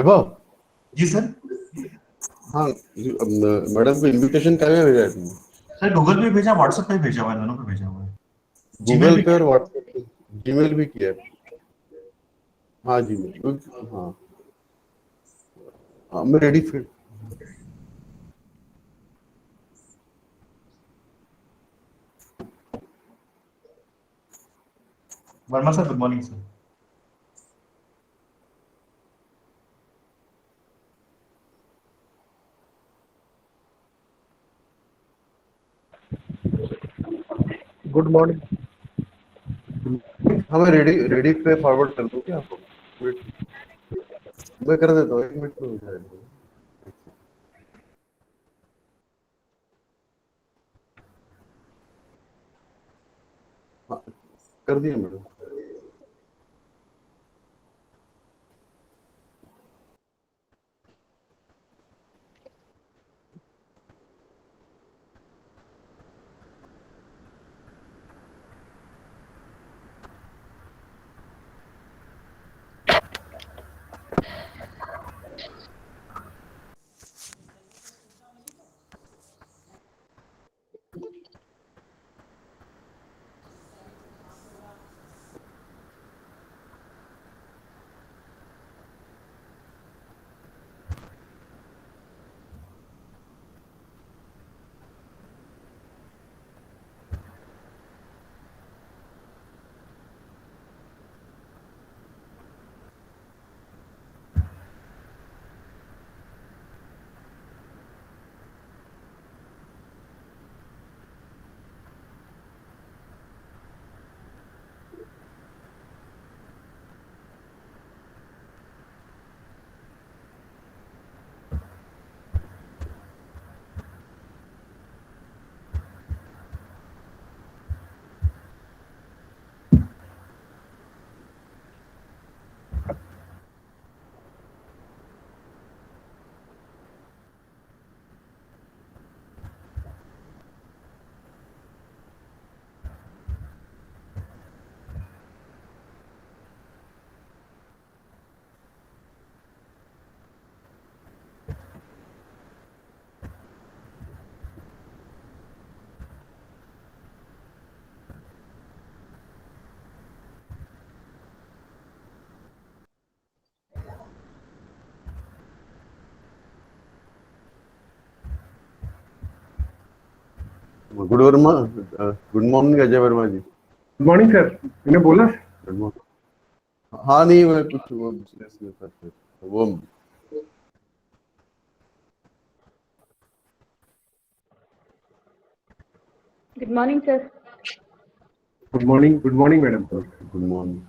वैभव। जी sir. हाँ, madam को invitation क्या में भेजा है तुमने? सर गूगल पे भेजा, व्हाट्सएप पे भेजा हुआ है, दोनों पे भेजा हुआ है। जीमेल गूगल भी पे और किया। व्हाट्सएप पे? जीमेल भी किया है? हाँ जीमेल। हाँ हाँ, मैं रेडी फिर। Verma sir, good morning sir. Good morning. हाँ मैं रेडी रेडी पे फॉरवर्ड कर दूँ क्या आपको? वेट, मैं कर देता हूँ, 1 मिनट में हो जाएगा। हाँ, कर दिया madam. Good Verma, good morning Ajay Verma ji. Good morning sir, मैंने बोला। Good morning. हाँ नहीं, मैं कुछ वो बिजनेस में था फिर, वो good morning sir. Good morning madam. Good morning.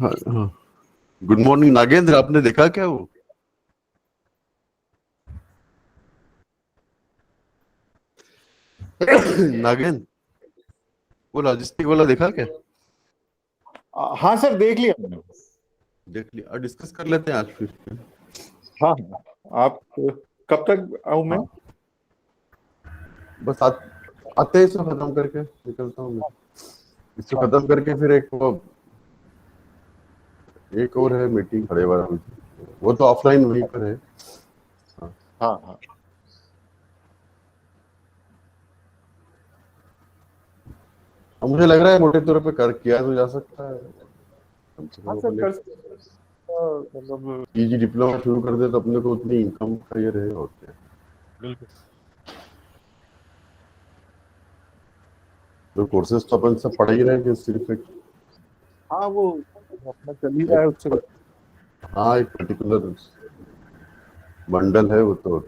हाँ, गुड मॉर्निंग नागेंद्र, आपने देखा क्या वो? नागेंद्र, वो लॉजिस्टिक वाला देखा क्या? हाँ सर, देख लिया मैंने। देख लिया, डिस्कस कर लेते हैं आज फिर। हाँ, आप कब तक आऊं मैं? बस आते ही इसको खत्म करके निकलता हूँ मैं। इसको खत्म करके फिर एक और है मीटिंग 12:30 बजे, वो तो ऑफलाइन वहीं पर है। हाँ हाँ अब मुझे लग रहा है मोटे तौर पे किया तो जा सकता है। कम से हाँ कम सर, अपने कर मतलब पीजी डिप्लोमा शुरू कर दे तो अपने को उतनी इनकम का ये रहे और क्या। बिल्कुल। तो कोर्सेज तो अपन सब पढ़ ही रहे हैं कि सिर्फ एक, हाँ, वो अपना चल ही रहा है उससे। हाँ, एक पर्टिकुलर बंडल है वो तो।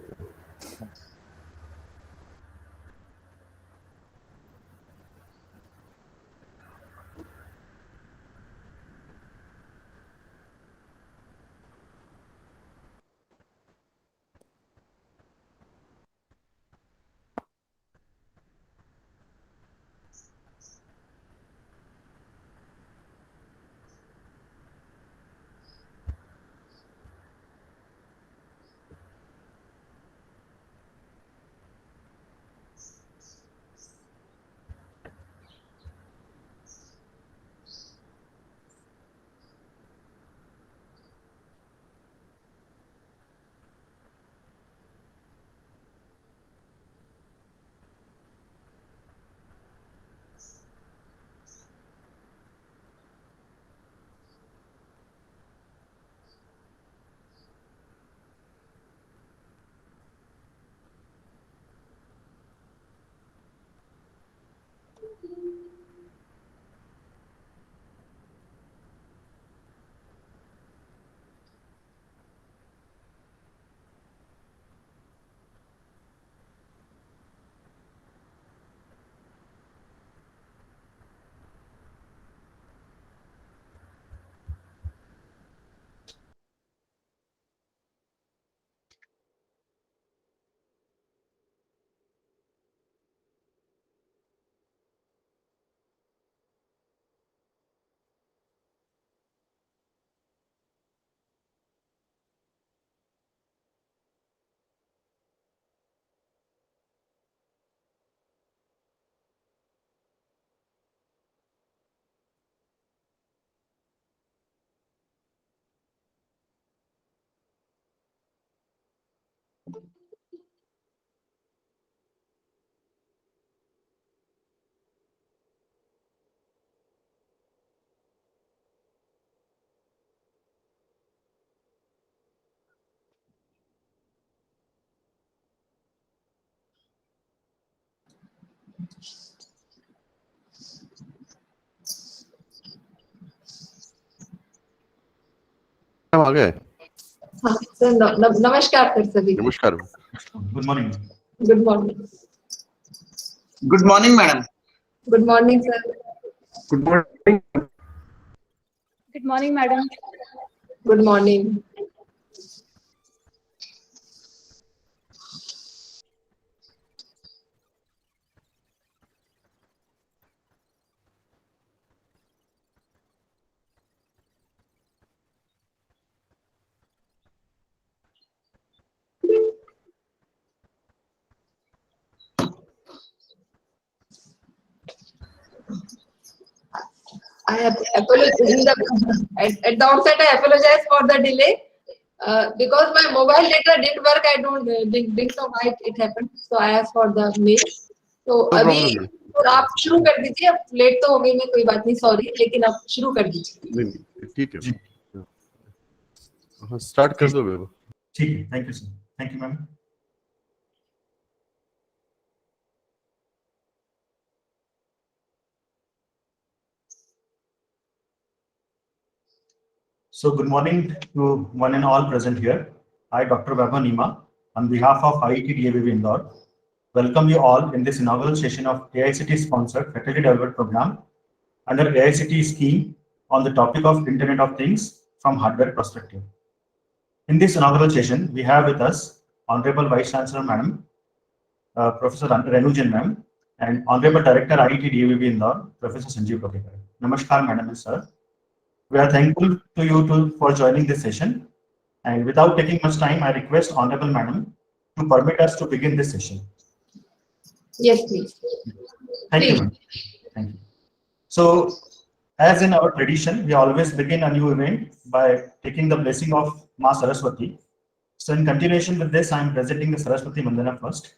आ गए। हाँ सर, नमस्कार सर सभी। नमस्कार। Good morning. Good morning. Good morning madam. Good morning sir. Good morning. Good morning madam. Good morning. I have at the outset I apologize for the delay because my mobile data didn't work. I didn't know why it happened. So I asked for the mail. तो No अभी problem. और आप शुरू कर दीजिए। अब late तो हो गई मैं, कोई बात नहीं, सॉरी, लेकिन आप शुरू कर दीजिए। नहीं, ठीक जी। है। हाँ, स्टार्ट कर दो बेबो। ठीक है, thank you sir. Thank you ma'am. So good morning to one and all present here. I, Dr. Vaibhav Nima, on behalf of IIT DAVV Indore, welcome you all in this inaugural session of AICT-sponsored Faculty Development Program under AICT scheme on the topic of Internet of Things from hardware perspective. In this inaugural session, we have with us Honorable Vice Chancellor Madam, Professor Renujan Ma'am, and Honorable Director IIT DAVV Indore, Professor Sanjeev Kapekar. Namaskar, Madam and Sir. We are thankful to you for joining this session. And without taking much time, I request Honorable Madam to permit us to begin this session. Yes, please. Thank you, ma'am. Thank you. So, as in our tradition, we always begin a new event by taking the blessing of Ma Saraswati. So, in continuation with this, I am presenting the Saraswati Mandana first.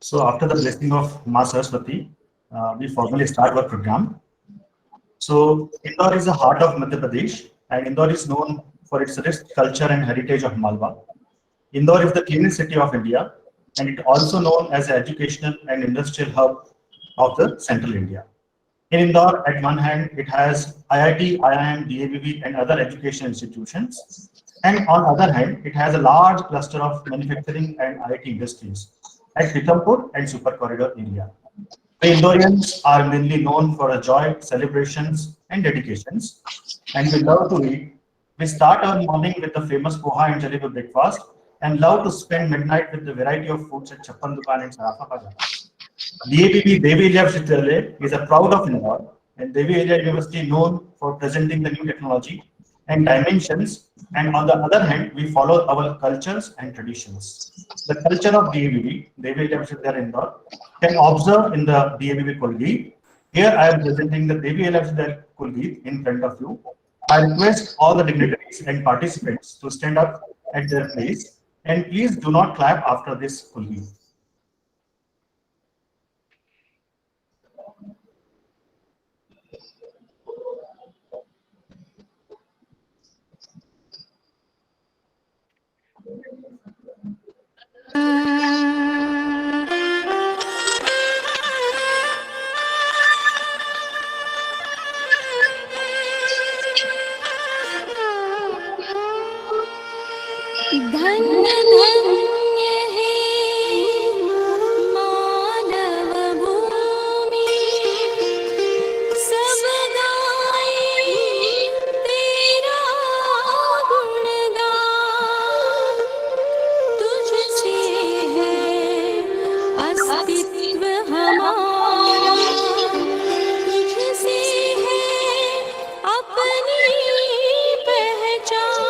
So after the blessing of Ma Saraswati, we formally start our program. So Indore is the heart of Madhya Pradesh, and Indore is known for its rich culture and heritage of Malwa. Indore is the cleanest city of India, and it also known as the educational and industrial hub of the central India. In Indore, at one hand, it has IIT, IIM, DAVV, and other education institutions. And on the other hand, it has a large cluster of manufacturing and IT industries at Pithampur and Super Corridor area. The Indorians are mainly known for a joy, celebrations, and dedications. And we love to eat. We start our morning with the famous poha and jalebi breakfast and love to spend midnight with the variety of foods at Chappan Dukan and Sarafa Bazaar. DAVV Devi Area Vidyalaya is a proud of Indore, and Devi Area University known for presenting the new technology and dimensions, and on the other hand, we follow our cultures and traditions. The culture of DAVV, Devi Area Vidyalaya Indore, can observe in the DAVV Kulgeet. Here I am presenting the Devi Area Vidyalaya Kulgeet in front of you. I request all the dignitaries and participants to stand up at their place, and please do not clap after this Kulgeet. धन्य धन्य है मानव भूमि, सब गाए तेरा गुणगान। तुझसे है अस्तित्व हमारा, तुझसे है अपनी पहचान।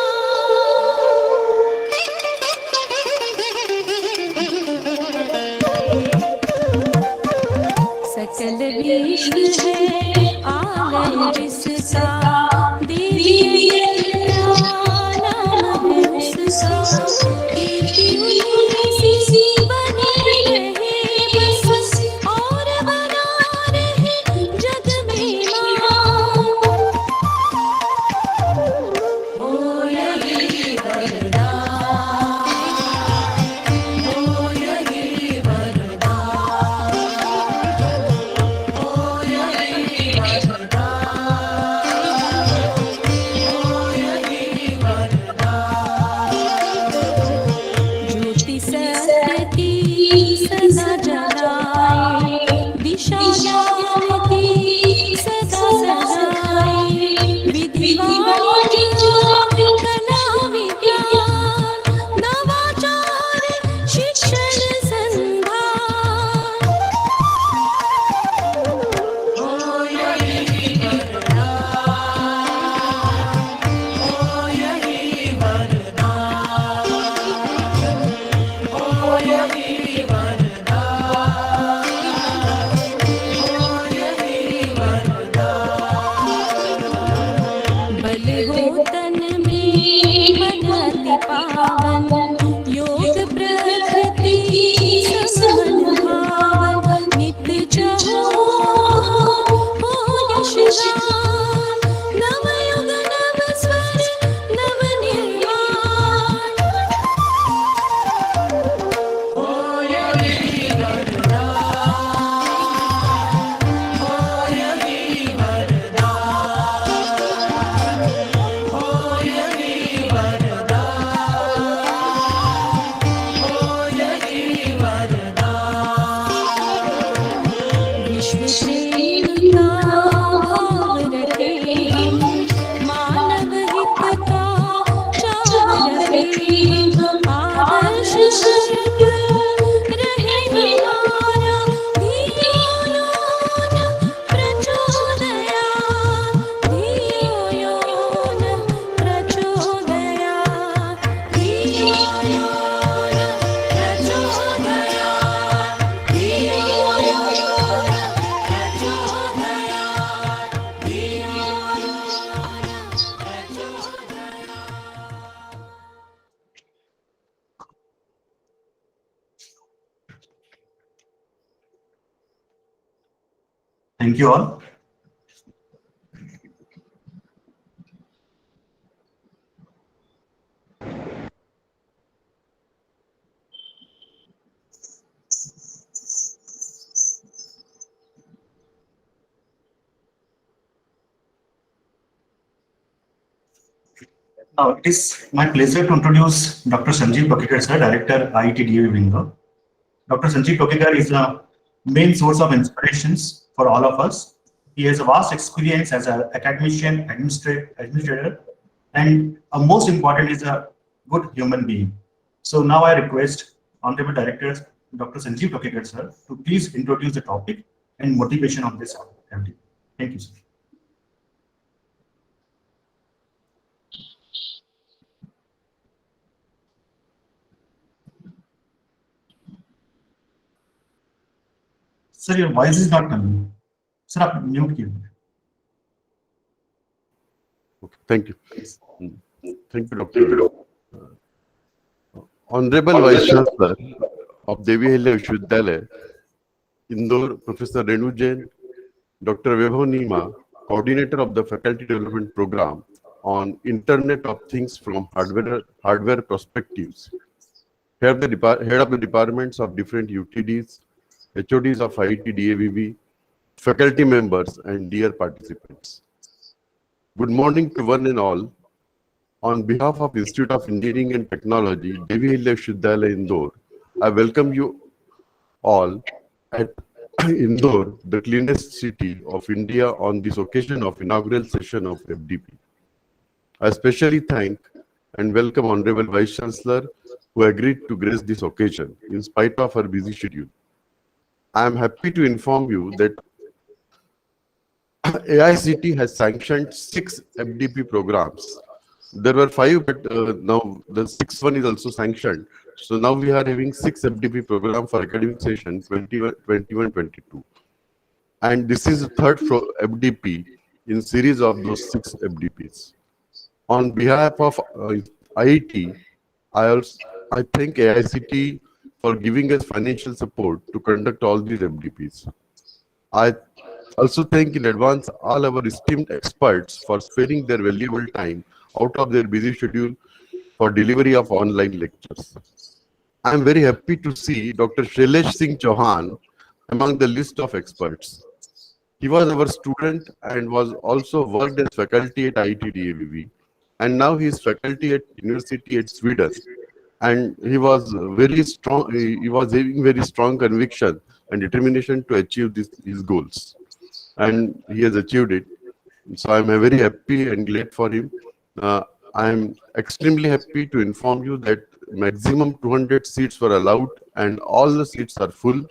है जिसका दिव्य नाम है उसका, कीर्ति उन्हीं सी बनी रहे बस, और बना रहे जग में मान। ओ यही वरदान, ओ यही वरदान, ओ यही वरदान, ओ यही वरदान। ज्योति सत्य की सदा जलाए, दिशा ज्ञान की सदा सजाए, विधि वाणिज्य कला विज्ञान, नवाचार शिक्षण संधान। ओ यही वरदान, ओ यही वरदान, ओ यही वरदान, ओ यही वरदान। बल हो तन में मन अति पावन, योग प्रकृति समन भावन, नित्य चहो हो यशगान, नव युग नव स्वर नव निर्माण। ओ यही वरदान, ओ यही वरदान, ओ यही वरदान, ओ यही वरदान। विश्व प्रेम का भाव रखे हम, मानव हित का चाव रखे हम, आदर्श मार्ग रहे हमारा, धियो यो न प्रचोदयात्, धियो यो न प्रचोदयात्, धियो यो न प्रचोदयात्, धियो यो न प्रचोदयात्, धियो यो न प्रचोदयात्। Thank you all. Now, it is my pleasure to introduce Dr. Sanjeev Tokekar, sir, Director, IIT DAV Bangalore. Dr. Sanjeev Tokekar is a main source of inspirations for all of us. He has a vast experience as an academician, administrator, and most important is a good human being. So now I request Honorable Director, Dr. Sanjeev Tokekar, sir, to please introduce the topic and motivation of this activity. Thank you, sir. Sir, your voice is not coming. Sir, आप mute कीजिए. Okay, thank you. Thank you, Dr. Honorable Vice Chancellor of Devi Ahilya Vishwavidyalaya, Indore, Professor Renu Jain, Dr. Vaibhav Nima, Coordinator of the Faculty Development Program on Internet of Things from Hardware Perspectives, Head of the departments of different UTDs, HODs of IIT DAVB, faculty members, and dear participants. Good morning to one and all. On behalf of Institute of Engineering and Technology, Devi Ahilya Vishwavidyalaya, Indore, I welcome you all at Indore, the cleanest city of India, on this occasion of inaugural session of FDP. I especially thank and welcome Honorable Vice Chancellor who agreed to grace this occasion in spite of her busy schedule. I am happy to inform you that AICT has sanctioned 6 FDP programs. There were 5, but now the 6th one is also sanctioned. So now we are having 6 FDP program for academic session 21-22. And this is the third FDP in series of those 6 FDPs. On behalf of IIT, I thank AICT for giving us financial support to conduct all these FDPs. I also thank in advance all our esteemed experts for sparing their valuable time out of their busy schedule for delivery of online lectures. I am very happy to see Dr. Shailesh Singh Chauhan among the list of experts. He was our student and was also worked as faculty at IIT DAVV, and now he is faculty at University at Sweden. And he was very strong. He was having very strong conviction and determination to achieve his goals, and he has achieved it. So I am very happy and glad for him. I am extremely happy to inform you that maximum 200 seats were allowed, and all the seats are full.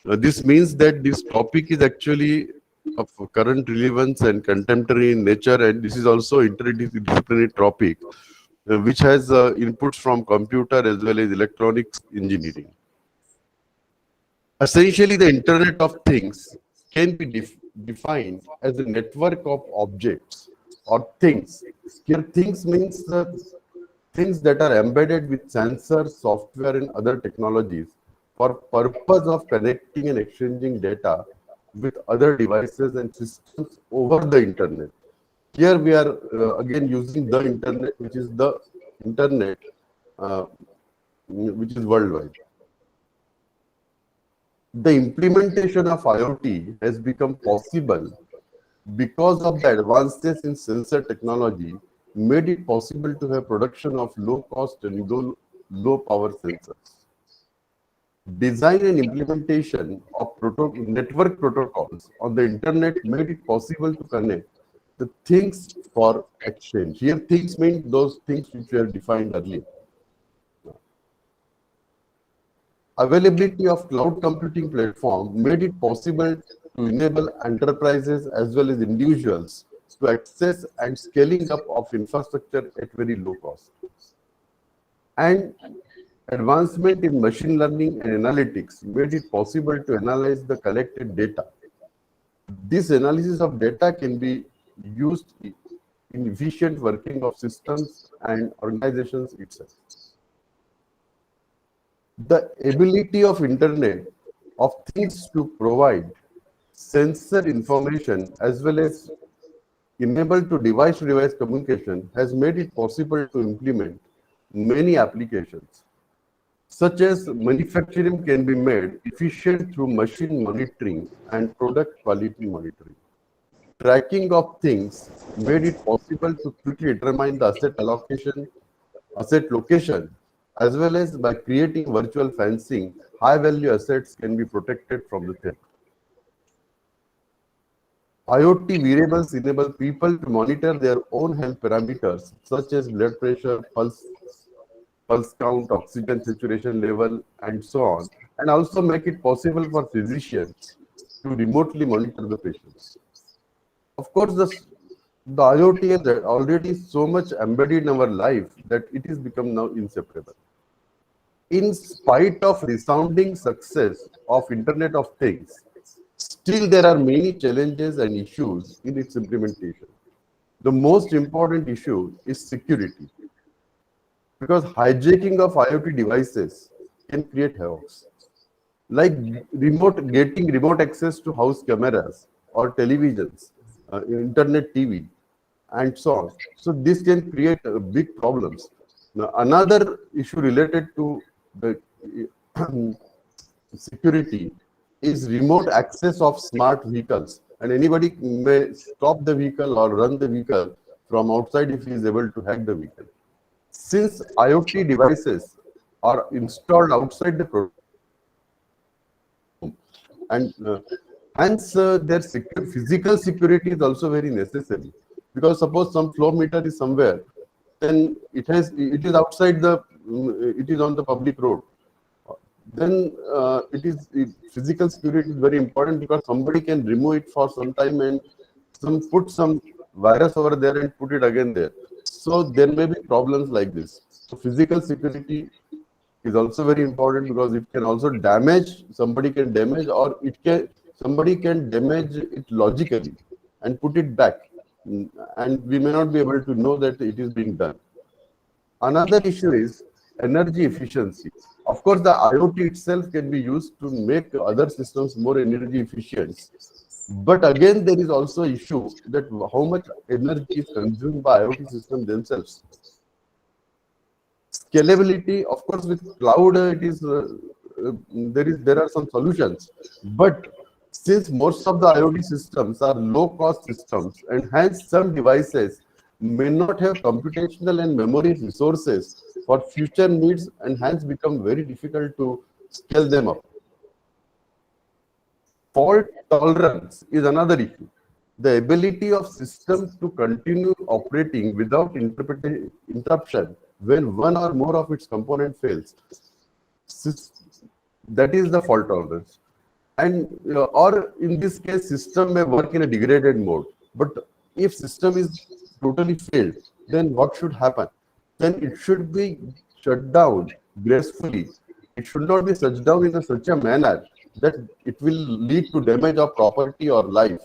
This means that this topic is actually of current relevance and contemporary in nature, and this is also interdisciplinary topic, which has inputs from computer as well as electronics engineering. Essentially, the Internet of Things can be defined as a network of objects or things. Here, things means the things that are embedded with sensors, software, and other technologies for purpose of connecting and exchanging data with other devices and systems over the internet. Here we are again using the internet, which is the internet, which is worldwide. The implementation of IoT has become possible because of the advances in sensor technology made it possible to have production of low cost and low power sensors. Design and implementation of network protocols on the internet made it possible to connect the things for exchange. Here, things mean those things which were defined earlier. Availability of cloud computing platform made it possible to enable enterprises as well as individuals to access and scaling up of infrastructure at very low cost. And advancement in machine learning and analytics made it possible to analyze the collected data. This analysis of data can be used in efficient working of systems and organizations itself. The ability of Internet of Things to provide sensor information as well as enable to device-to-device communication has made it possible to implement many applications, such as manufacturing can be made efficient through machine monitoring and product quality monitoring. Tracking of things made it possible to quickly determine the asset allocation, asset location, as well as by creating virtual fencing, high-value assets can be protected from the theft. IoT wearables enable people to monitor their own health parameters, such as blood pressure, pulse count, oxygen saturation level, and so on, and also make it possible for physicians to remotely monitor the patients. Of course, the IoT is already so much embedded in our life that it has become now inseparable. In spite of resounding success of Internet of Things, still there are many challenges and issues in its implementation. The most important issue is security, because hijacking of IoT devices can create chaos. Like getting remote access to house cameras or televisions, internet TV, and so on. So this can create big problems. Now, another issue related to the security is remote access of smart vehicles, and anybody may stop the vehicle or run the vehicle from outside if he is able to hack the vehicle. Since IoT devices are installed outside the product, and hence their physical security is also very necessary, because suppose some flow meter is somewhere, then it is outside the it is on the public road, then physical security is very important, because somebody can remove it for some time and put some virus over there and put it again there. So there may be problems like this. So physical security is also very important, because it can also damage, somebody can damage, or somebody can damage it logically, and put it back. And we may not be able to know that it is being done. Another issue is energy efficiency. Of course, the IoT itself can be used to make other systems more energy efficient. But again, there is also issue that how much energy is consumed by IoT systems themselves. Scalability, of course, with cloud, it is there are some solutions, but since most of the IoT systems are low-cost systems, and hence some devices may not have computational and memory resources for future needs, and hence become very difficult to scale them up. Fault tolerance is another issue. The ability of systems to continue operating without interruption when one or more of its component fails. That is the fault tolerance. And or in this case, system may work in a degraded mode. But if system is totally failed, then what should happen? Then it should be shut down gracefully. It should not be shut down in such a manner that it will lead to damage of property or life.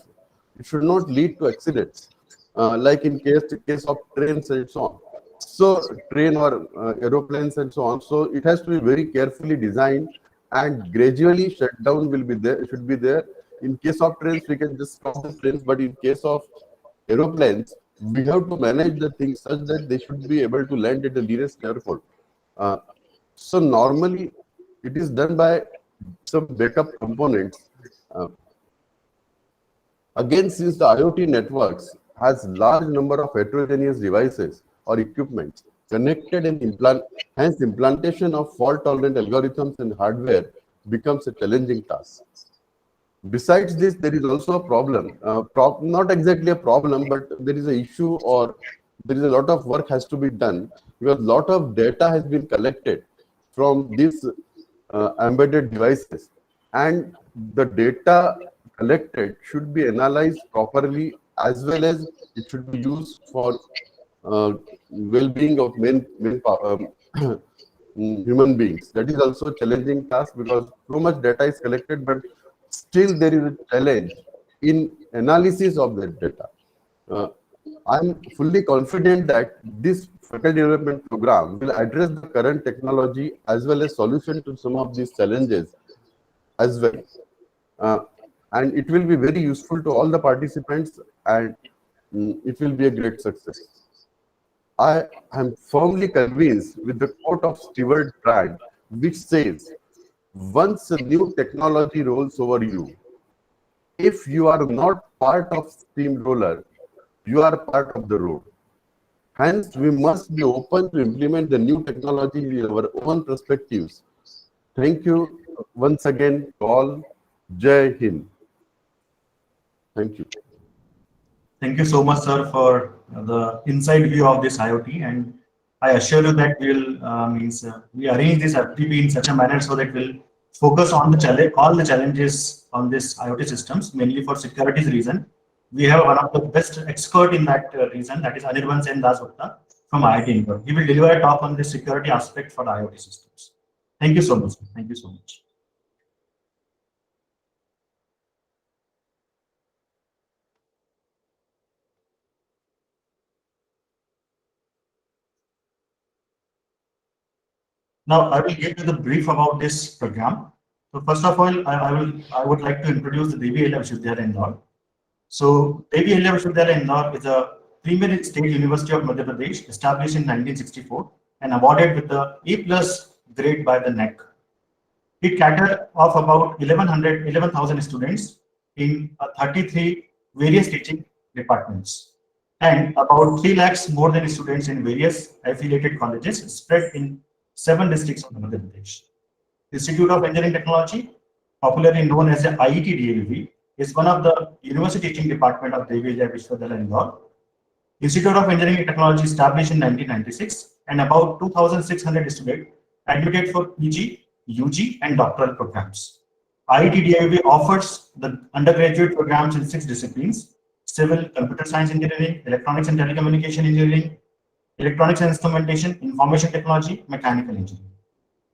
It should not lead to accidents, like in case of trains and so on. So train or aeroplanes and so on. So it has to be very carefully designed, and gradually shutdown will be there. Should be there. In case of trains, we can just stop the trains, but in case of aeroplanes, we have to manage the things such that they should be able to land at the nearest airport. So normally, it is done by some backup components. Again, since the IoT networks has large number of heterogeneous devices or equipment connected and hence implantation of fault-tolerant algorithms and hardware becomes a challenging task. Besides this, there is also a problem, not exactly a problem, but there is an issue, or there is a lot of work has to be done, because a lot of data has been collected from these embedded devices, and the data collected should be analyzed properly, as well as it should be used for well-being of human beings. That is also a challenging task, because so much data is collected, but still there is a challenge in analysis of that data. I'm fully confident that this faculty development program will address the current technology as well as solution to some of these challenges as well. And it will be very useful to all the participants, and it will be a great success. I am firmly convinced with the quote of Stewart Brand, which says, "Once a new technology rolls over you, if you are not part of steamroller, you are part of the road." Hence, we must be open to implement the new technology in our own perspectives. Thank you once again to all. Jai Hind. Thank you. Thank you so much, sir, for the inside view of this IoT. And I assure you that we arrange this FTP in such a manner so that we'll focus on the all the challenges on this IoT systems, mainly for security's reason. We have one of the best expert in that reason, that is Anirban Sen Dasgupta from IIT Indore. He will deliver a talk on the security aspect for the IoT systems. Thank you so much. Thank you so much. Now I will give you the brief about this program. So first of all, I would like to introduce the Devi Ahilya Vishwavidyalaya Indore. So Devi Ahilya Vishwavidyalaya Indore is a premier state university of Madhya Pradesh, established in 1964 and awarded with the A+ grade by the NEC. It caters of about 11,000 students in 33 various teaching departments, and about 3 lakhs more than students in various affiliated colleges spread in 7 districts of Madhya Pradesh. Institute of Engineering Technology, popularly known as the IET DAVV, is one of the university teaching department of Devi Ahilya Vishwavidyalaya Indore. Institute of Engineering Technology established in 1996, and about 2,600 students admitted for PG, UG, and doctoral programs. IET DAVV offers the undergraduate programs in 6 disciplines: civil, computer science engineering, electronics and telecommunication engineering, electronics and instrumentation, information technology, mechanical engineering.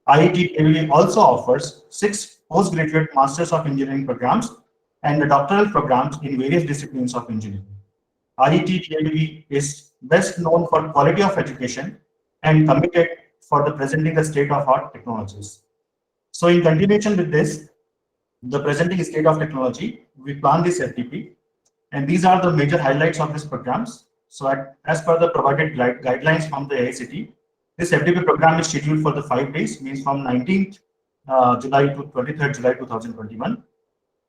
IET DAVV also offers 6 postgraduate Masters of Engineering programs and the doctoral programs in various disciplines of engineering. IIT is best known for quality of education and committed for the presenting the state-of-art technologies. So in continuation with this, the presenting state of technology, we plan this FDP, and these are the major highlights of these programs. So as per the provided guidelines from the AICT, this FDP program is scheduled for the 5 days, means from 19th July to 23rd July 2021.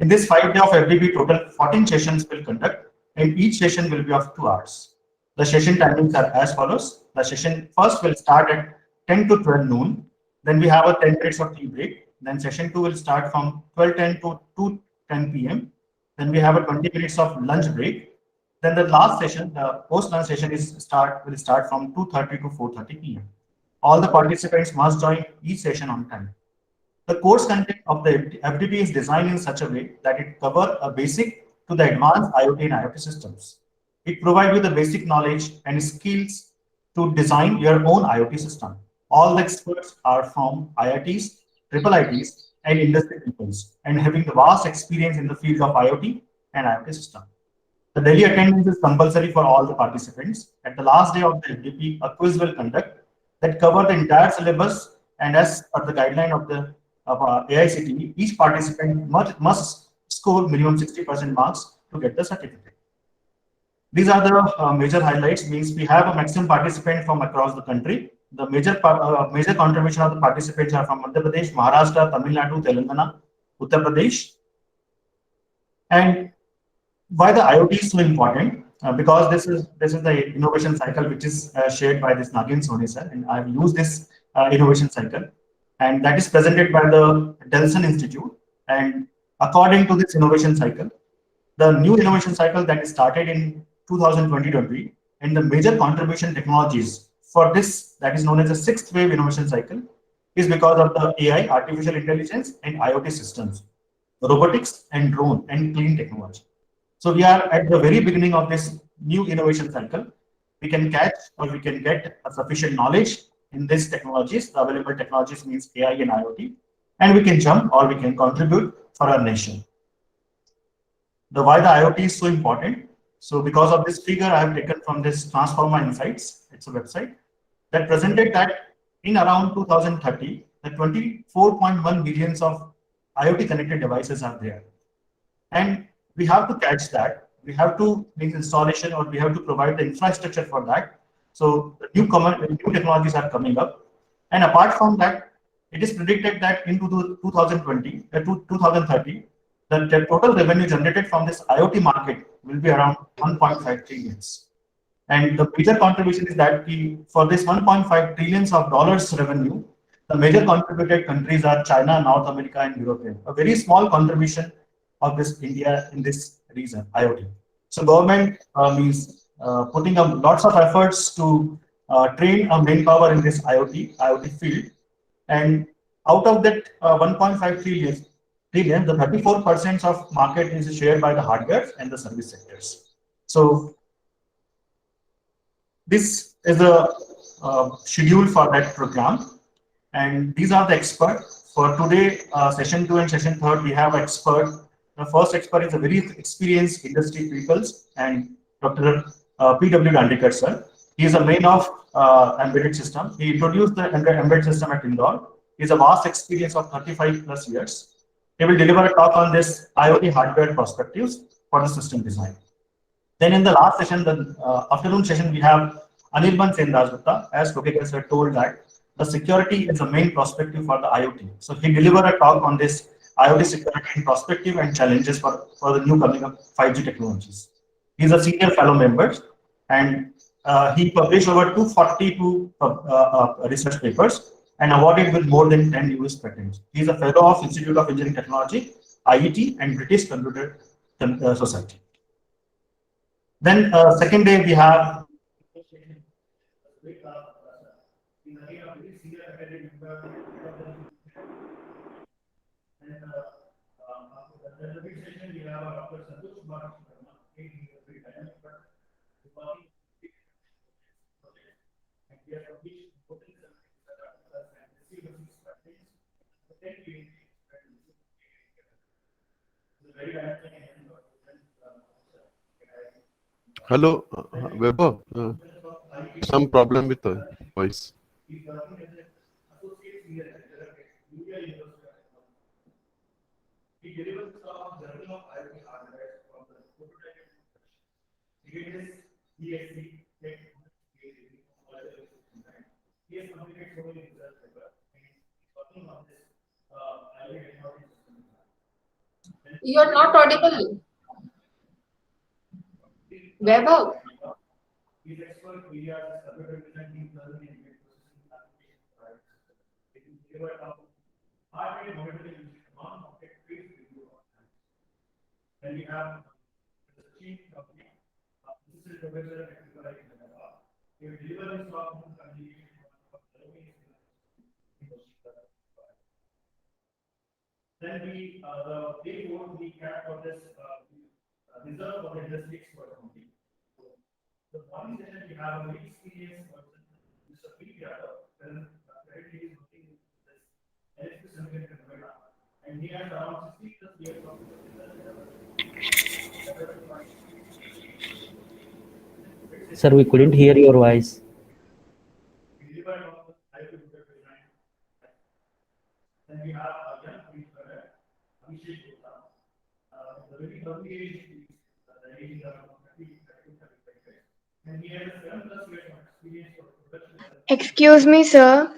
In this 5 day of FDP, total 14 sessions will conduct, and each session will be of 2 hours. The session timings are as follows. The session first will start at 10 to 12 noon. Then we have a 10 minutes of tea break. Then session 2 will start from 12:10 to 2:10 p.m. Then we have a 20 minutes of lunch break. Then the last session, the post-lunch session will start from 2:30 to 4:30 p.m. All the participants must join each session on time. The course content of the FDP is designed in such a way that it covers a basic to the advanced IoT and IoT systems. It provides you the basic knowledge and skills to design your own IoT system. All the experts are from IITs, triple ITs, and industry peoples, and having the vast experience in the field of IoT and IoT system. The daily attendance is compulsory for all the participants. At the last day of the FDP, a quiz will conduct that cover the entire syllabus, and as per the guideline of the AICTE, each participant must score minimum 60% marks to get the certificate. These are the major highlights. Means we have a maximum participant from across the country. The major contribution of the participants are from Madhya Pradesh, Maharashtra, Tamil Nadu, Telangana, Uttar Pradesh. And why the IoT is so important? Because this is the innovation cycle which is shared by this Nagin Soni sir, and I've used this innovation cycle, and that is presented by the Delson Institute. And according to this innovation cycle, the new innovation cycle that is started in 2020, and the major contribution technologies for this, that is known as the sixth wave innovation cycle, is because of the AI, artificial intelligence, and IoT systems, robotics and drone and clean technology. So we are at the very beginning of this new innovation cycle. We can catch or we can get a sufficient knowledge in these technologies. The available technologies means AI and IoT, and we can jump or we can contribute for our nation. The why the IoT is so important. So because of this figure I have taken from this Transformer Insights, it's a website that presented that in around 2030, the 24.1 billions of IoT connected devices are there. And we have to catch that. We have to make installation or we have to provide the infrastructure for that. So the new technologies are coming up. And apart from that, it is predicted that into 2030, the total revenue generated from this IoT market will be around 1.5 trillions. And the major contribution is that for this 1.5 trillions of dollars revenue, the major contributed countries are China, North America, and Europe. A very small contribution of this India in this region, IoT. So government means putting up lots of efforts to train a manpower in this IoT field. And out of that 1.5 trillion, the 34% of market is shared by the hardware and the service sectors. So this is the schedule for that program. And these are the experts. For today, session 2 and session 3, we have expert. The first expert is a very experienced industry peoples, and Dr. P.W. Dandekar sir. He is a main of embedded system. He introduced the embedded system at Indore. He has a vast experience of 35 plus years. He will deliver a talk on this IoT hardware perspectives for the system design. Then in the last session, the afternoon session, we have Anirban Sen Rajgupta, as Lokekar sir told that the security is the main perspective for the IoT. So he delivered a talk on this IoT security perspective and challenges for the new coming up 5G technologies. He's a senior fellow member, and he published over 242 research papers and awarded with more than 10 US patents. He's a fellow of Institute of Engineering Technology, IET, and British Computer Society. Then second day we have very Hello, Vaibhav. Some problem with the voice. You are not audible. Vaibhav. Sir, we couldn't hear your voice. Excuse me, sir.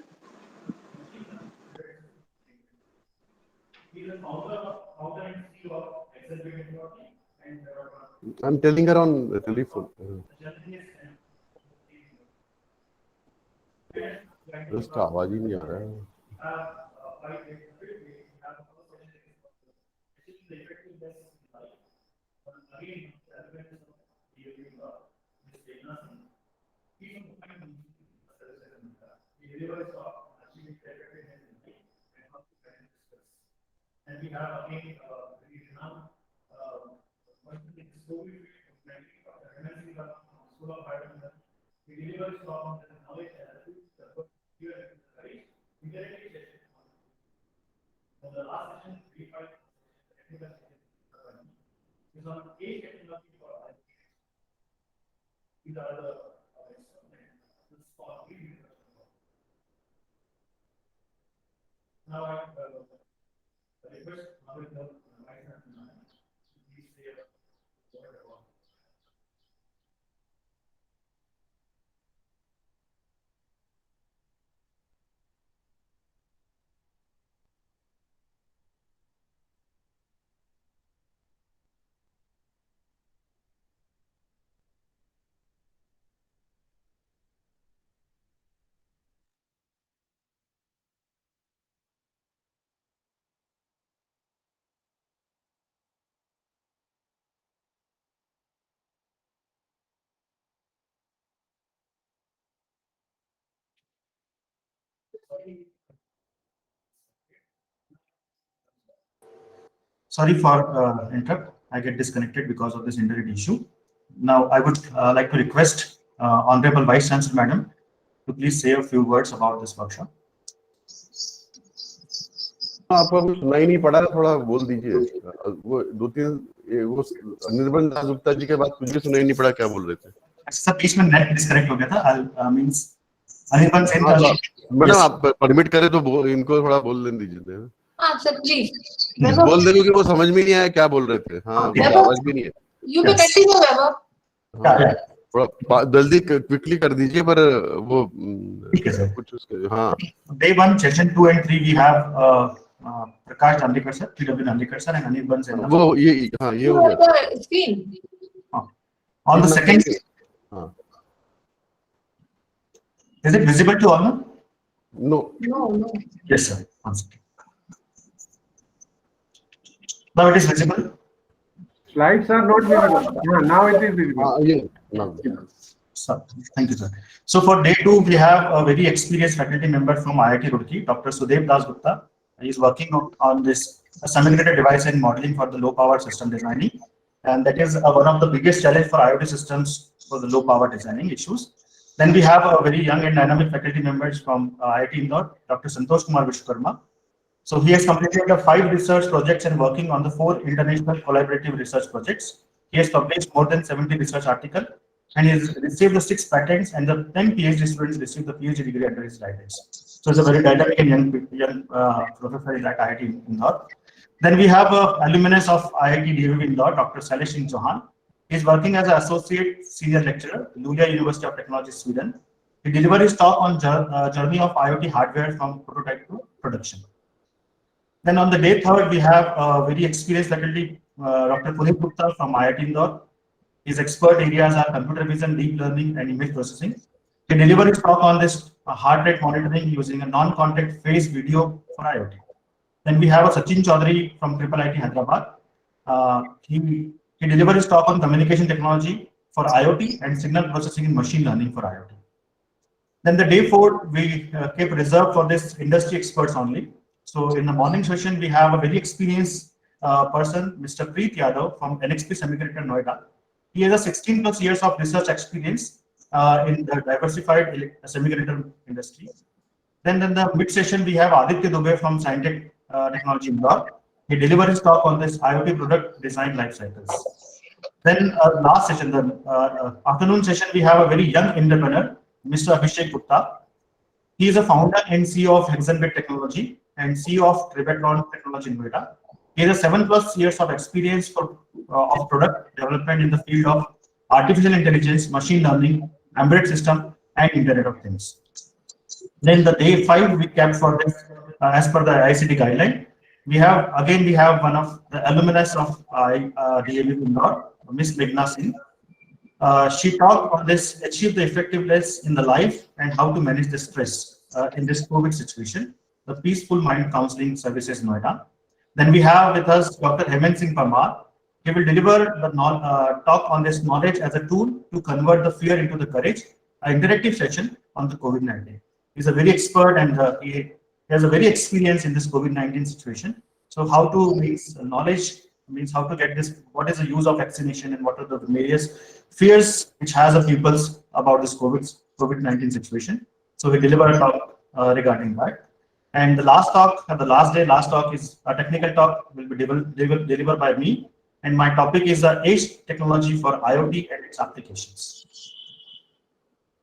I'm telling her on the telephone. उसका आवाज ही नहीं आ रहा है. Sorry for interrupt. I get disconnected because of this internet issue. Now, I would like to request Honorable Vice Chancellor Madam to please say a few words about this workshop. आपको कुछ सुनाई नहीं पड़ा, थोड़ा बोल दीजिए. वो दो तीन वो निर्मल दास गुप्ता जी के बाद कुछ भी सुनाई नहीं पड़ा, क्या बोल रहे थे? सर बीच में नेट डिस्कनेक्ट हो गया था. मींस अनिर्बन सेन मैडम आप परमिट करें तो इनको थोड़ा बोल लेने दीजिए. हाँ सर प्लीज. बोल दे क्योंकि वो समझ में नहीं आया क्या बोल रहे थे. हाँ आवाज भी नहीं है. You may continue, Vaibhav. थोड़ा जल्दी क्विकली कर दीजिए, पर वो ठीक है सर. कुछ उसके. हाँ. Day 1, session 2 and 3 we have Prakash Dandekar sir, P.W. Dandekar sir and Anirban Sen. वो ये हाँ ये हो गया. Screen. On the second, हाँ. is it visible to all? No. No. Yes sir. One second. Now it is visible. Slides are not visible. Yeah, now it is visible. ये no. Sir, thank you, sir. So for day 2, we have a very experienced faculty member from IIT Roorkee, Dr. Sudev Das Gupta. He is working on this semi-conductor device and modeling for the low power system designing. And that is one of the biggest challenge for IoT systems for the low power designing issues. Then we have a very young and dynamic faculty members from IIT Indore, Dr. Santosh Kumar Vishwakarma. So he has completed 5 research projects and working on the 4 international collaborative research projects. He has published more than 70 research articles and he has received the 6 patents, and the 10 PhD students received the PhD degree under his guidance. So it's a very dynamic and young professor at IIT Indore. Then we have alumnus of IIT DVV Indore, Dr. Sailesh Singh Chauhan. He is working as an associate senior lecturer, Luleå University of Technology, Sweden. He delivered his talk on journey of IoT hardware from prototype to production. Then on the day 3rd, we have very experienced faculty, Dr. Puneet Gupta from IIT Indore. His expert areas are computer vision, deep learning, and image processing. He delivered his talk on this heart rate monitoring using a non-contact phase video for IoT. Then we have a Sachin Chaudhary from IIIT Hyderabad. He delivered his talk on communication technology for IoT and signal processing in machine learning for IoT. Then the day 4, we kept reserved for this industry experts only. So in the morning session, we have a very experienced person, Mr. Preet Yadav from NXP Semiconductor Noida. He has a 16 plus years of research experience in the diversified semiconductor industry. Then in the mid session, we have Aditya Dubey from Scientech Technology Indore. He delivered his talk on this IoT product design life cycles. Then last session, the afternoon session, we have a very young entrepreneur, Mr. Abhishek Gupta. He is a founder and CEO of Hexenbit Technology and CEO of Tribetron Technology in Noida. He has 7 plus years of experience of product development in the field of artificial intelligence, machine learning, embedded system, and Internet of Things. Then the day 5 we kept for this as per the ICT guideline. We have one of the alumnus of DAV Indore, Ms. Meghna Singh. She talked on this, achieve the effectiveness in the life and how to manage the stress in this COVID situation, the Peaceful Mind Counseling Services Noida. Then we have with us Dr. Hemant Singh Parmar. He will deliver the talk on this knowledge as a tool to convert the fear into the courage, an interactive session on the COVID-19. He's a very expert and he has a very experience in this COVID-19 situation. So how to means knowledge means how to get this, what is the use of vaccination and what are the various fears which has the peoples about this COVID-19 situation. So we deliver a talk regarding that. And the last talk, last talk is a technical talk will be delivered by me. And my topic is the edge technology for IoT and its applications.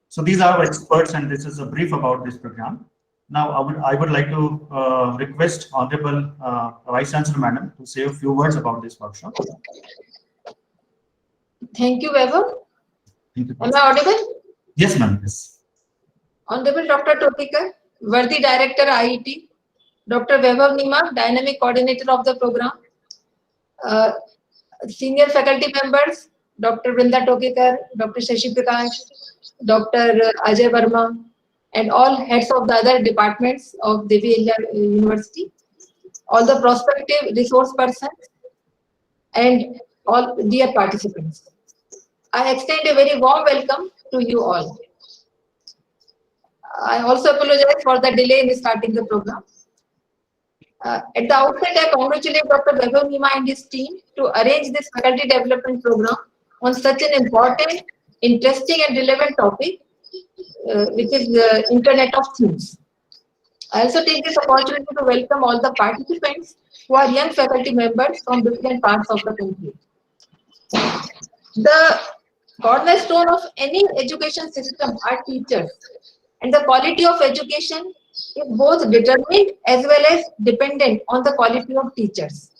So these are our experts, and this is a brief about this program. Now I would like to request Honorable Vice Chancellor Madam to say a few words about this workshop. Thank you, Vaibhav. Thank you. Am I audible? Yes, ma'am. Yes. Honorable Dr. Tokekar, Worthy Director IET, Dr. Vaibhav Nima, Dynamic Coordinator of the program, senior faculty members, Dr. Brinda Tokekar, Dr. Shashi Prakash, Dr. Ajay Verma, and all heads of the other departments of Devi University, all the prospective resource persons, and all dear participants. I extend a very warm welcome to you all. I also apologize for the delay in starting the program. At the outset, I congratulate Dr. Vaibhav Nima and his team to arrange this faculty development program on such an important, interesting and relevant topic, which is the Internet of Things. I also take this opportunity to welcome all the participants who are young faculty members from different parts of the country. The cornerstone of any education system are teachers, and the quality of education is both determined as well as dependent on the quality of teachers.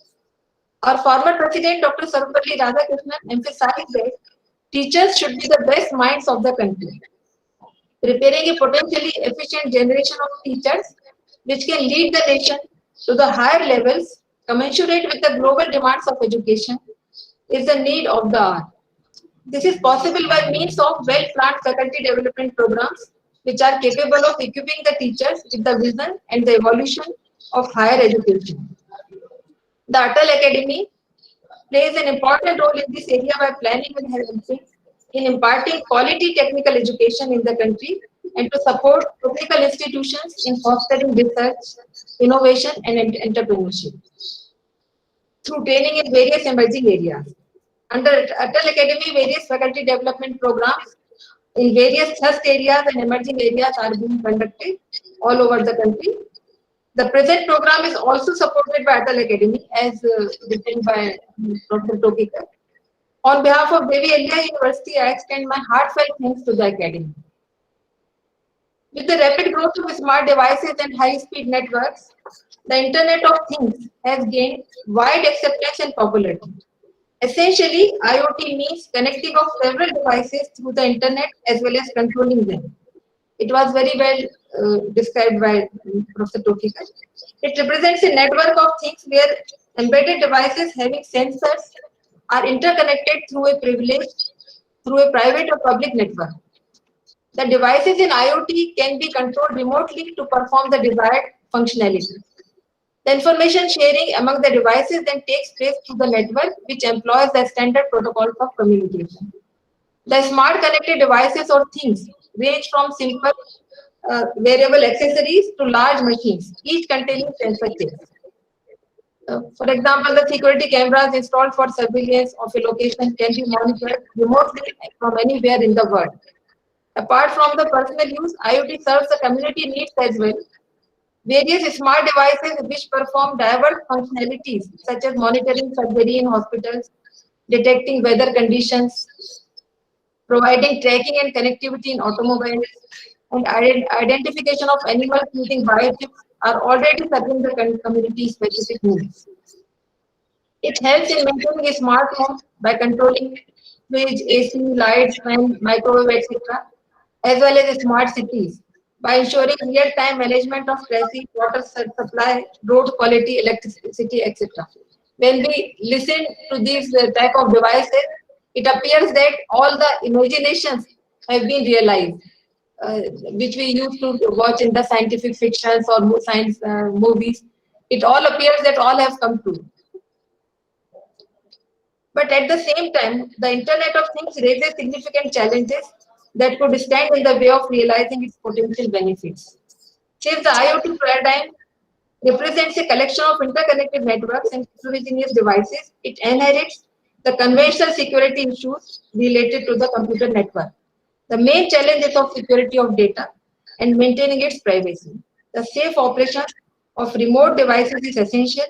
Our former president, Dr. Sarvepalli Radhakrishnan, emphasized that teachers should be the best minds of the country, preparing a potentially efficient generation of teachers which can lead the nation to the higher levels commensurate with the global demands of education is the need of the hour. This is possible by means of well-planned faculty development programs which are capable of equipping the teachers with the vision and the evolution of higher education. The Atal Academy plays an important role in this area by planning and helping in imparting quality technical education in the country and to support technical institutions in fostering research, innovation, and entrepreneurship through training in various emerging areas. Under Atal Academy, various faculty development programs in various thrust areas and emerging areas are being conducted all over the country. The present program is also supported by Atal Academy as written by Dr. Tokekar. On behalf of Devi Ahilya University, I extend my heartfelt thanks to the Academy. With the rapid growth of smart devices and high-speed networks, the Internet of Things has gained wide acceptance and popularity. Essentially, IoT means connecting of several devices through the Internet as well as controlling them. It was very well described by Professor Tokikar. It represents a network of things where embedded devices having sensors are interconnected through a private or public network. The devices in IoT can be controlled remotely to perform the desired functionality. The information sharing among the devices then takes place through the network, which employs the standard protocols of communication. The smart connected devices or things range from simple wearable accessories to large machines, each containing sensor chips. For example, the security cameras installed for surveillance of a location can be monitored remotely from anywhere in the world. Apart from the personal use, IoT serves the community needs as well. Various smart devices which perform diverse functionalities such as monitoring surgery in hospitals, detecting weather conditions, providing tracking and connectivity in automobiles, and identification of animals using biochips are already serving the community-specific needs. It helps in maintaining a smart home by controlling fridge, AC, lights, fan, microwave, etc., as well as smart cities by ensuring real-time management of traffic, water supply, road quality, electricity, etc. When we listen to these type of devices, it appears that all the imaginations have been realized, which we used to watch in the scientific fictions or science movies. It all appears that all have come true. But at the same time, the Internet of Things raises significant challenges that could stand in the way of realizing its potential benefits. Since the IoT paradigm represents a collection of interconnected networks and heterogeneous devices, it inherits the conventional security issues related to the computer network. The main challenge is of security of data and maintaining its privacy. The safe operation of remote devices is essential.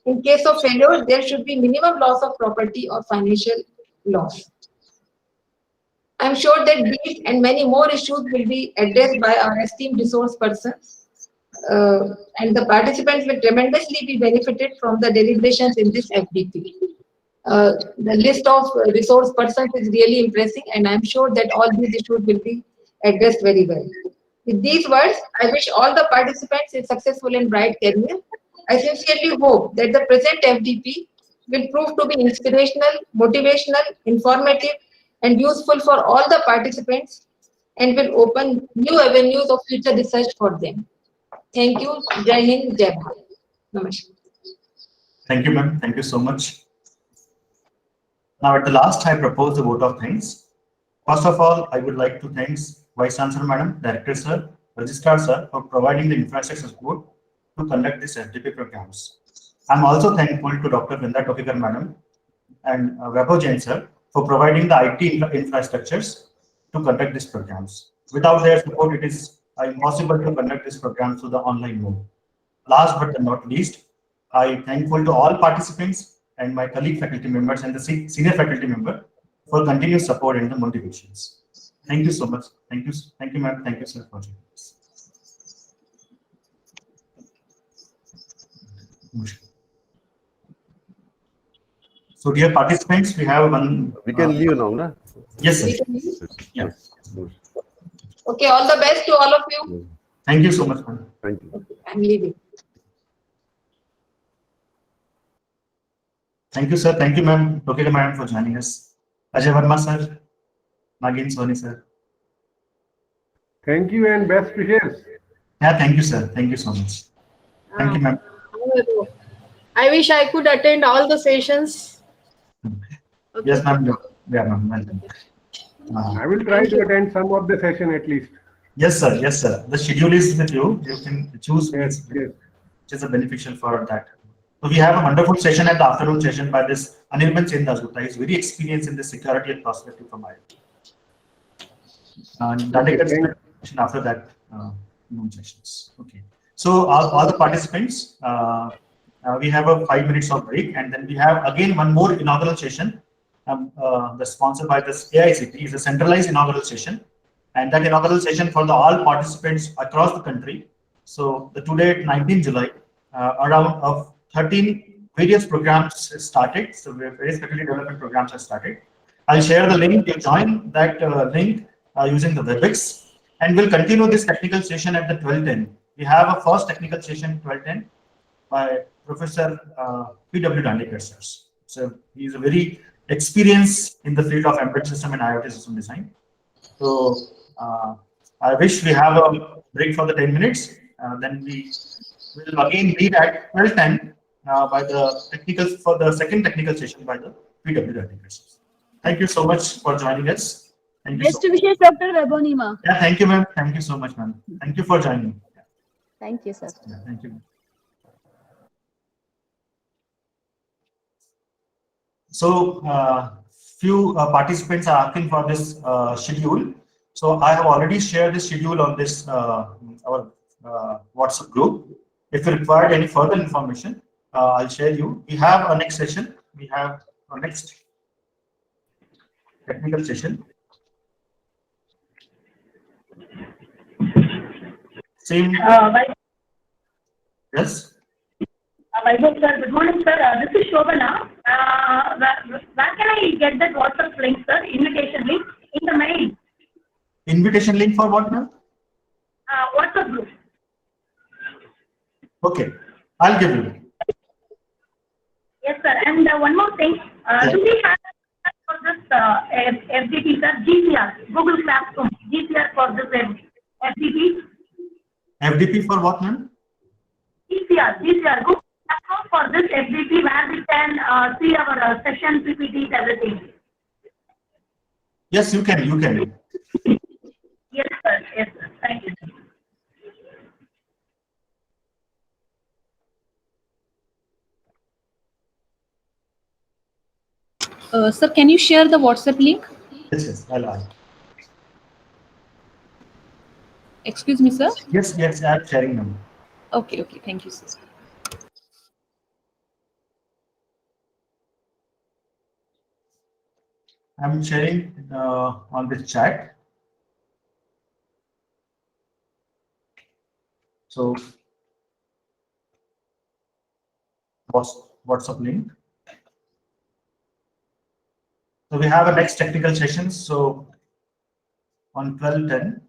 In case of failure, there should be minimum loss of property or financial loss. I'm sure that these and many more issues will be addressed by our esteemed resource persons, and the participants will tremendously be benefited from the deliberations in this FDP. The list of resource persons is really impressive, and I'm sure that all these issues will be addressed very well. With these words, I wish all the participants a successful and bright career. I sincerely hope that the present FDP will prove to be inspirational, motivational, informative, and useful for all the participants and will open new avenues of future research for them. Thank you. Jai Hind, Jai Bharat. Namaskar. Thank you, ma'am. Thank you so much. Now, at the last, I propose the vote of thanks. First of all, I would like to thank Vice Chancellor Madam, Director Sir, Registrar Sir for providing the infrastructure support to conduct these FDP programs. I'm also thankful to Dr. Vrinda Tokikar Madam and Vaibhav Jain Sir for providing the IT infrastructures to conduct these programs. Without their support, it is impossible to conduct this program through the online mode. Last but not least, I am thankful to all participants and my colleague faculty members and the senior faculty member for continued support and the motivations. Thank you so much. Thank you, ma'am. Thank you, sir, for joining us. So, dear participants, we have one. We can leave now, na? Yes, sir. Yeah. Okay, all the best to all of you. Thank you so much, ma'am. Thank you. I'm leaving. Thank you, sir. Thank you, ma'am. Tokikar madam, for joining us. Ajay Verma, sir. Nagin Soni, sir. Thank you and best wishes. Yeah, thank you, sir. Thank you so much. Thank you, ma'am. I wish I could attend all the sessions. Okay. Yes, ma'am. Yeah, ma'am. Welcome. I will try to attend some of the session at least. Yes, sir. Yes, sir. The schedule is with you. You can choose Yes, yes. which is beneficial for that. So we have a wonderful session at the afternoon session by this Anirban Dasgupta. He is very experienced in the security and perspective from IoT. And that is session after that noon sessions. Okay. So all the participants, we have a 5 minutes of break, and then we have again one more inaugural session that's sponsored by this AICT, is a centralized inaugural session, and that inaugural session for the all participants across the country. So the today, 19 July, around of 13 various programs started. So various faculty development programs have started. I'll share the link. You join that link using the WebEx, and we'll continue this technical session at the 12:10. We have a first technical session 12:10 by Professor P.W. Dandekar, sir. So he's a very experienced in the field of embedded system and IoT system design. So I wish we have a break for the 10 minutes. Then we will again meet at 12:10 by the technical for the second technical session by the P.W. Dandekar, sir. Thank you so much for joining us. Thank you. Best wishes, Dr. Webonima. Yeah, thank you, ma'am. Thank you so much, ma'am. Thank you for joining. Thank you, sir. Yeah, thank you. So, few participants are asking for this schedule. So, I have already shared the schedule on this our WhatsApp group. If you require any further information, I'll share you. We have a next session. We have our next technical session. Same. Yes. Vaibhav sir, good morning sir. This is Shobana. Where can I get that WhatsApp link, sir? Invitation link in the mail. Invitation link for what, ma'am? WhatsApp group. Okay, I'll give you. Yes, sir. And one more thing. Do we have for this FDP, sir? GCR, Google Classroom. GCR for this FDP. FDP for what, ma'am? GCR, Google Classroom for this FDP where we can see our session, PPTs, everything. Yes, you can. Yes, sir. Yes, sir. Thank you. Sir, can you share the WhatsApp link? Yes, I'll. Excuse me, sir. Yes, I'm sharing them. Okay, thank you, sir. I'm sharing on this chat. So, WhatsApp link. So we have a next technical session. So on 12:10.